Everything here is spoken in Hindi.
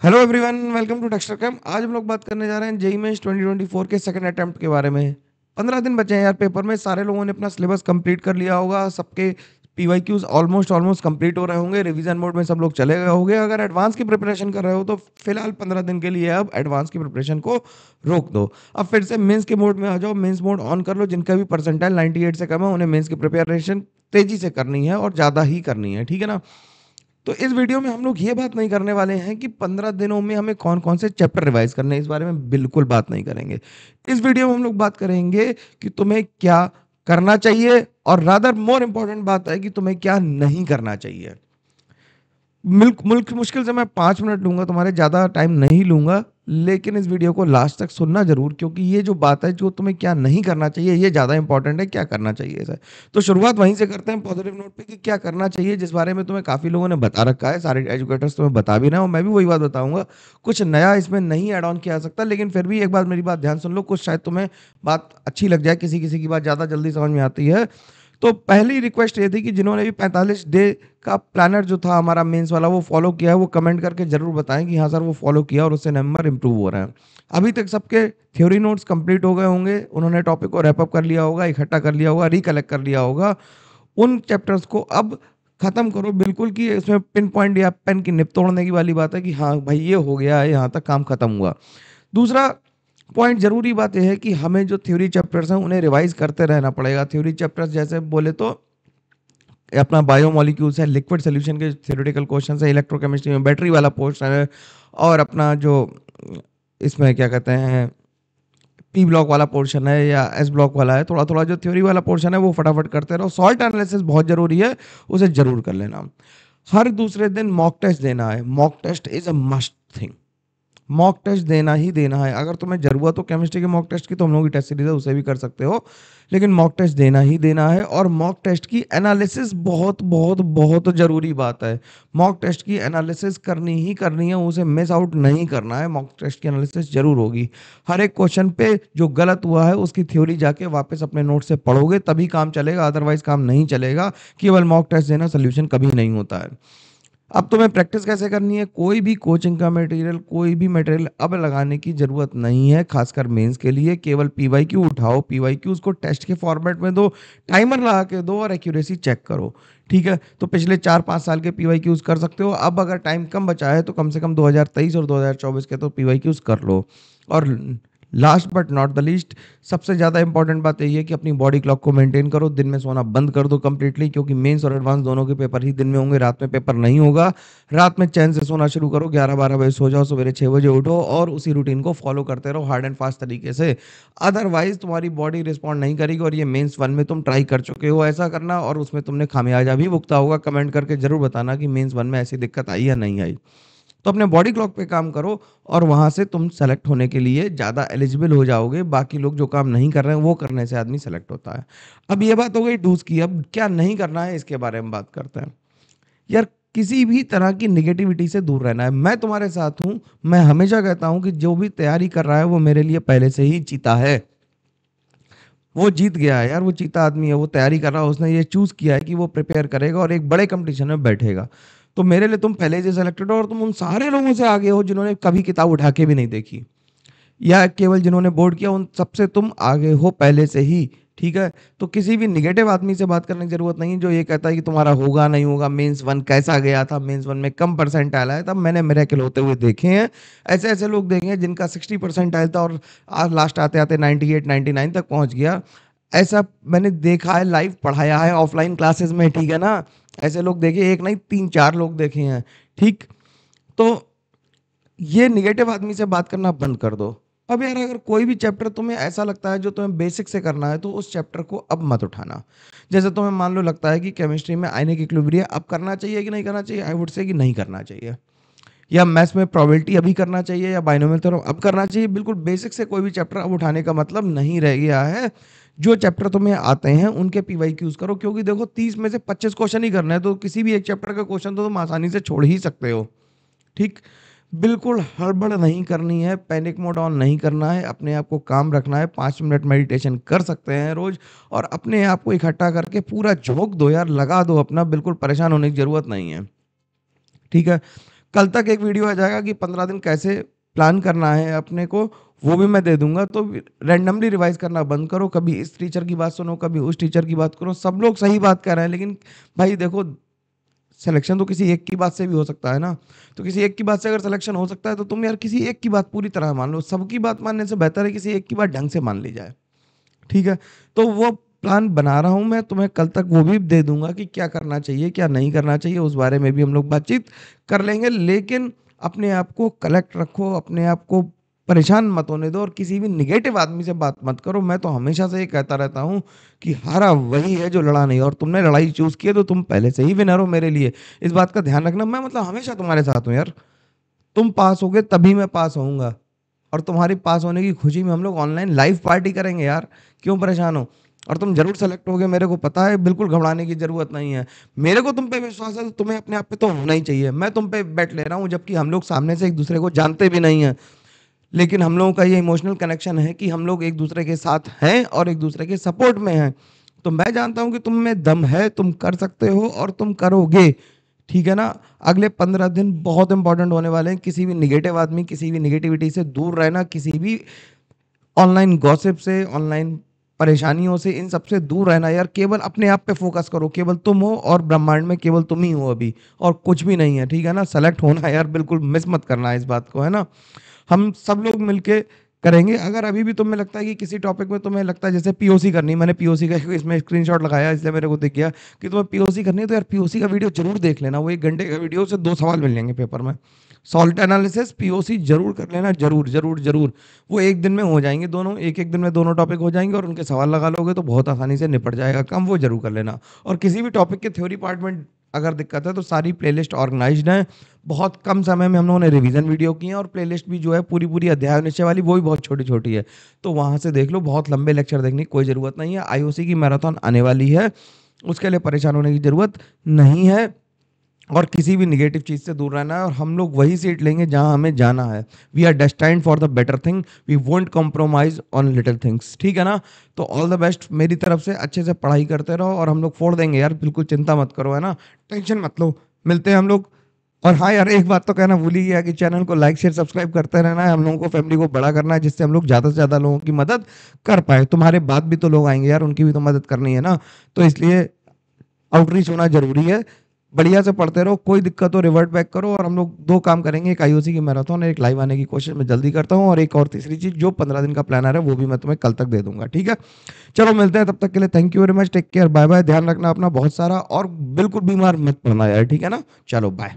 Hello everyone, welcome to Texter Cam. आज हम लोग बात करने जा रहे हैं जेईई मेंस 2024 के सेकंड अटेम्प्ट के बारे में। 15 दिन बचे हैं यार पेपर में। सारे लोगों ने अपना सिलेबस कंप्लीट कर लिया होगा। सबके पीवाईक्यूज ऑलमोस्ट कंप्लीट हो रहे होंगे। रिवीजन मोड में सब लोग चले गए होंगे। अगर एडवांस की प्रिपरेशन कर रहे हो तो फिलहाल 15 दिन के लिए अब एडवांस की प्रिपरेशन को रोक दो। अब फिर से मेंस के मोड में आ जाओ। मेंस मोड ऑन कर लो। जिनका भी परसेंटाइल 98 से कम है उन्हें मेंस की प्रिपरेशन तेजी से करनी है और ज़्यादा ही करनी है, ठीक है ना। तो इस वीडियो में हम लोग ये बात नहीं करने वाले हैं कि 15 दिनों में हमें कौन कौन से चैप्टर रिवाइज करने हैं। इस बारे में बिल्कुल बात नहीं करेंगे। इस वीडियो में हम लोग बात करेंगे कि तुम्हें क्या करना चाहिए, और रादर मोर इंपॉर्टेंट बात है कि तुम्हें क्या नहीं करना चाहिए। मुल्क मुल्क मुश्किल से मैं 5 मिनट लूंगा, तुम्हारे ज़्यादा टाइम नहीं लूंगा। लेकिन इस वीडियो को लास्ट तक सुनना जरूर, क्योंकि ये जो बात है, जो तुम्हें क्या नहीं करना चाहिए, ये ज़्यादा इंपॉर्टेंट है क्या करना चाहिए सर। तो शुरुआत वहीं से करते हैं, पॉजिटिव नोट पे, कि क्या करना चाहिए, जिस बारे में तुम्हें काफ़ी लोगों ने बता रखा है। सारे एजुकेटर्स तुम्हें बता भी रहे हैं और मैं भी वही बात बताऊंगा। कुछ नया इसमें नहीं ऐड ऑन किया जा सकता, लेकिन फिर भी एक बार मेरी बात ध्यान सुन लो। कुछ शायद तुम्हें बात अच्छी लग जाए, किसी किसी की बात ज़्यादा जल्दी समझ में आती है। तो पहली रिक्वेस्ट ये थी कि जिन्होंने भी 45 डे का प्लानर जो था हमारा मेंस वाला वो फॉलो किया है, वो कमेंट करके जरूर बताएं कि हाँ सर वो फॉलो किया और उससे नंबर इंप्रूव हो रहे हैं। अभी तक सबके थ्योरी नोट्स कंप्लीट हो गए होंगे। उन्होंने टॉपिक को रैप अप कर लिया होगा, इकट्ठा कर लिया होगा, रिकलेक्ट कर लिया होगा। उन चैप्टर्स को अब खत्म करो बिल्कुल, कि इसमें पिन पॉइंट या पेन की निप तोड़ने की वाली बात है कि हाँ भाई ये हो गया है, यहाँ तक काम खत्म हुआ। दूसरा पॉइंट, जरूरी बात यह है कि हमें जो थ्योरी चैप्टर्स हैं उन्हें रिवाइज करते रहना पड़ेगा। थ्योरी चैप्टर्स जैसे बोले तो अपना बायोमोलिक्यूल्स है, लिक्विड सोल्यूशन के थ्योरेटिकल क्वेश्चन है, इलेक्ट्रोकेमिस्ट्री में बैटरी वाला पोर्शन है, और अपना जो इसमें क्या कहते हैं पी ब्लॉक वाला पोर्शन है या एस ब्लॉक वाला है, थोड़ा थोड़ा जो थ्योरी वाला पोर्शन है वो फटाफट करते रहो। सॉल्ट एनालिसिस बहुत जरूरी है, उसे जरूर कर लेना। हर दूसरे दिन मॉक टेस्ट देना है। Mock test is a must thing. Mock test देना ही देना है। अगर तुम्हें जरूरत हो केमिस्ट्री के मॉक टेस्ट की तो हम लोग की टेस्ट सीरीज है, उसे भी कर सकते हो, लेकिन मॉक टेस्ट देना ही देना है। और मॉक टेस्ट की एनालिसिस बहुत बहुत बहुत जरूरी बात है। मॉक टेस्ट की एनालिसिस करनी ही करनी है, उसे मिस आउट नहीं करना है। मॉक टेस्ट की एनालिसिस जरूर होगी। हर एक क्वेश्चन पे जो गलत हुआ है उसकी थ्योरी जाके वापस अपने नोट से पढ़ोगे तभी काम चलेगा, अदरवाइज काम नहीं चलेगा। केवल मॉक टेस्ट देना सोल्यूशन कभी नहीं होता है। अब तुम्हें प्रैक्टिस कैसे करनी है, कोई भी कोचिंग का मटेरियल, कोई भी मटेरियल अब लगाने की जरूरत नहीं है, खासकर मेंस के लिए। केवल पीवाईक्यू उठाओ, पीवाईक्यू उसको टेस्ट के फॉर्मेट में दो, टाइमर लगा के दो और एक्यूरेसी चेक करो, ठीक है। तो पिछले 4-5 साल के पीवाईक्यूज कर सकते हो। अब अगर टाइम कम बचा है तो कम से कम 2023 और 2024 के तो पीवाईक्यूज कर लो। और last but not the least, सबसे ज़्यादा इंपॉर्टेंट बात यही है कि अपनी बॉडी क्लॉक को मेंटेन करो। दिन में सोना बंद कर दो कंप्लीटली, क्योंकि मेंस और एडवांस दोनों के पेपर ही दिन में होंगे, रात में पेपर नहीं होगा। रात में चैन से सोना शुरू करो, 11-12 बजे सो जाओ, सवेरे 6 बजे उठो और उसी रूटीन को फॉलो करते रहो हार्ड एंड फास्ट तरीके से। अदरवाइज तुम्हारी बॉडी रिस्पॉन्ड नहीं करेगी। और ये मेंस 1 में तुम ट्राई कर चुके हो ऐसा करना, और उसमें तुमने खामियाजा भी भुगता होगा। कमेंट करके जरूर बताना कि मेंस 1 में ऐसी दिक्कत आई या नहीं आई। तो अपने बॉडी क्लॉक पे काम करो और वहां से तुम सेलेक्ट होने के लिए ज़्यादा एलिजिबल हो जाओगे। बाकी लोग जो काम नहीं कर रहे हैं वो करने से आदमी सेलेक्ट होता है। अब ये बात हो गई डूज की। अब क्या नहीं करना है इसके बारे में बात करते हैं। यार, किसी भी तरह की निगेटिविटी से दूर रहना है। मैं तुम्हारे साथ हूं। मैं हमेशा कहता हूं कि जो भी तैयारी कर रहा है वो मेरे लिए पहले से ही जीता है। वो जीत गया है यार, वो चीता आदमी है। वो तैयारी कर रहा है, उसने ये चूज किया है कि वो प्रिपेयर करेगा और एक बड़े कंपटीशन में बैठेगा। तो मेरे लिए तुम पहले से सिलेक्टेड हो, और तुम उन सारे लोगों से आगे हो जिन्होंने कभी किताब उठा के भी नहीं देखी, या केवल जिन्होंने बोर्ड किया, उन सबसे तुम आगे हो पहले से ही, ठीक है। तो किसी भी निगेटिव आदमी से बात करने की जरूरत नहीं है जो ये कहता है कि तुम्हारा होगा नहीं होगा। मेंस 1 कैसा गया था, मेंस 1 में कम परसेंटाइल आया था। मैंने मिरेकल होते हुए देखे हैं। ऐसे ऐसे लोग देखे हैं जिनका 60% था और लास्ट आते आते 98 99 तक पहुंच गया। ऐसा मैंने देखा है, लाइव पढ़ाया है ऑफलाइन क्लासेस में, ठीक है ना। ऐसे लोग देखे, एक नहीं 3-4 लोग देखे हैं, ठीक। तो ये निगेटिव आदमी से बात करना बंद कर दो। अब यार, अगर कोई भी चैप्टर तुम्हें ऐसा लगता है जो तुम्हें बेसिक से करना है तो उस चैप्टर को अब मत उठाना। जैसे तुम्हें मान लो लगता है कि केमिस्ट्री में आयनिक इक्विलिब्रियम अब करना चाहिए कि नहीं करना चाहिए, आई वुड से कि नहीं करना चाहिए। या मैथ्स में प्रोबेबिलिटी अभी करना चाहिए, या बाइनोमियल थ्योरम अब करना चाहिए। बिल्कुल बेसिक से कोई भी चैप्टर अब उठाने का मतलब नहीं रह गया है। जो चैप्टर तुम्हें आते हैं उनके पीवाईक्यूज करो, क्योंकि देखो 30 में से 25 क्वेश्चन ही करना है, तो किसी भी एक चैप्टर का क्वेश्चन तो तुम आसानी से छोड़ ही सकते हो, ठीक। बिल्कुल हड़बड़ नहीं करनी है, पैनिक मोड ऑन नहीं करना है, अपने आप को काम रखना है। 5 मिनट मेडिटेशन कर सकते हैं रोज, और अपने आप को इकट्ठा करके पूरा झोंक दो यार, लगा दो अपना। बिल्कुल परेशान होने की जरूरत नहीं है, ठीक है। कल तक एक वीडियो आ जाएगा कि 15 दिन कैसे प्लान करना है अपने को, वो भी मैं दे दूँगा। तो रैंडमली रिवाइज़ करना बंद करो, कभी इस टीचर की बात सुनो, कभी उस टीचर की बात करो। सब लोग सही बात कर रहे हैं, लेकिन भाई देखो, सिलेक्शन तो किसी एक की बात से भी हो सकता है ना। तो किसी एक की बात से अगर सिलेक्शन हो सकता है, तो तुम यार किसी एक की बात पूरी तरह मान लो। सबकी बात मानने से बेहतर है किसी एक की बात ढंग से मान ली जाए, ठीक है? तो वो प्लान बना रहा हूँ मैं, तुम्हें कल तक वो भी दे दूँगा कि क्या करना चाहिए, क्या नहीं करना चाहिए, उस बारे में भी हम लोग बातचीत कर लेंगे। लेकिन अपने आप को कलेक्ट रखो, अपने आप को परेशान मत होने दो और किसी भी नेगेटिव आदमी से बात मत करो। मैं तो हमेशा से ये कहता रहता हूँ कि हारा वही है जो लड़ा नहीं, और तुमने लड़ाई चूज़ की है तो तुम पहले से ही विनर हो मेरे लिए। इस बात का ध्यान रखना, मैं मतलब हमेशा तुम्हारे साथ हूँ यार। तुम पास होगे तभी मैं पास होऊँगा, और तुम्हारी पास होने की खुशी में हम लोग ऑनलाइन लाइव पार्टी करेंगे यार। क्यों परेशान हो? और तुम ज़रूर सेलेक्ट होगे, मेरे को पता है, बिल्कुल घबराने की ज़रूरत नहीं है। मेरे को तुम पे विश्वास है, तो तुम्हें अपने आप पे तो होना ही चाहिए। मैं तुम पे बेट ले रहा हूँ, जबकि हम लोग सामने से एक-दूसरे को जानते भी नहीं हैं। लेकिन हम लोगों का ये इमोशनल कनेक्शन है कि हम लोग एक-दूसरे के साथ हैं और एक-दूसरे के सपोर्ट में हैं। तो मैं जानता हूँ कि तुम में दम है, तुम कर सकते हो और तुम करोगे। ठीक है ना? अगले 15 दिन बहुत इंपॉर्टेंट होने वाले हैं। किसी भी नेगेटिव आदमी, किसी भी नेगेटिविटी से दूर रहना, किसी भी ऑनलाइन गॉसिप से, ऑनलाइन परेशानियों से, इन सब से दूर रहना यार। केवल अपने आप पे फोकस करो। केवल तुम हो और ब्रह्मांड में केवल तुम ही हो अभी, और कुछ भी नहीं है, ठीक है ना? सेलेक्ट होना यार, बिल्कुल मिस मत करना इस बात को, है ना? हम सब लोग मिलके करेंगे। अगर अभी भी तुम्हें लगता है कि किसी टॉपिक में तुम्हें लगता है, जैसे पीओसी करनी है, मैंने पीओसी का इसमें स्क्रीनशॉट लगाया इसलिए मेरे को दिख गया कि तुम्हें पीओसी करनी है, तो यार पीओसी का वीडियो जरूर देख लेना। वो 1 घंटे का वीडियो से 2 सवाल मिल जाएंगे पेपर में। सॉल्ट एनालिसिस, पीओसी जरूर कर लेना, जरूर जरूर जरूर। वो एक दिन में हो जाएंगे दोनों, एक एक दिन में दोनों टॉपिक हो जाएंगे, और उनके सवाल लगा लोगे तो बहुत आसानी से निपट जाएगा काम। वो जरूर कर लेना। और किसी भी टॉपिक के थ्योरी पार्ट में अगर दिक्कत है, तो सारी प्लेलिस्ट ऑर्गेनाइज्ड है। बहुत कम समय में हम लोगों ने रिवीजन वीडियो की है, और प्लेलिस्ट भी जो है पूरी पूरी अध्याय निश्चय वाली, वो भी बहुत छोटी छोटी है। तो वहां से देख लो, बहुत लंबे लेक्चर देखने की कोई ज़रूरत नहीं है। आईओसी की मैराथन आने वाली है, उसके लिए परेशान होने की ज़रूरत नहीं है। और किसी भी निगेटिव चीज़ से दूर रहना है, और हम लोग वही सीट लेंगे जहां हमें जाना है। We are destined for the better thing, we won't compromise on little things, ठीक है ना? तो ऑल द बेस्ट मेरी तरफ से। अच्छे से पढ़ाई करते रहो, और हम लोग फोड़ देंगे यार, बिल्कुल चिंता मत करो, है ना? टेंशन मत लो, मिलते हैं हम लोग। और हाँ यार, एक बात तो कहना भूल ही गया कि चैनल को लाइक शेयर सब्सक्राइब करते रहना है। हम लोगों को, फैमिली को बड़ा करना है, जिससे हम लोग ज़्यादा से ज़्यादा लोगों की मदद कर पाए। तुम्हारे बाद भी तो लोग आएंगे यार, उनकी भी तो मदद करनी है ना। तो इसलिए आउटरीच होना जरूरी है। बढ़िया से पढ़ते रहो, कोई दिक्कत हो रिवर्ट बैक करो। और हम लोग 2 काम करेंगे, एक आईओसी की मैराथन, एक लाइव आने की कोशिश मैं जल्दी करता हूँ, और एक और तीसरी चीज, जो 15 दिन का प्लानर है वो भी मैं तुम्हें कल तक दे दूंगा, ठीक है? चलो मिलते हैं, तब तक के लिए thank you very much, take care, bye bye. ध्यान रखना अपना बहुत सारा, और बिल्कुल बीमार मत पड़ना यार, ठीक है ना? चलो बाय।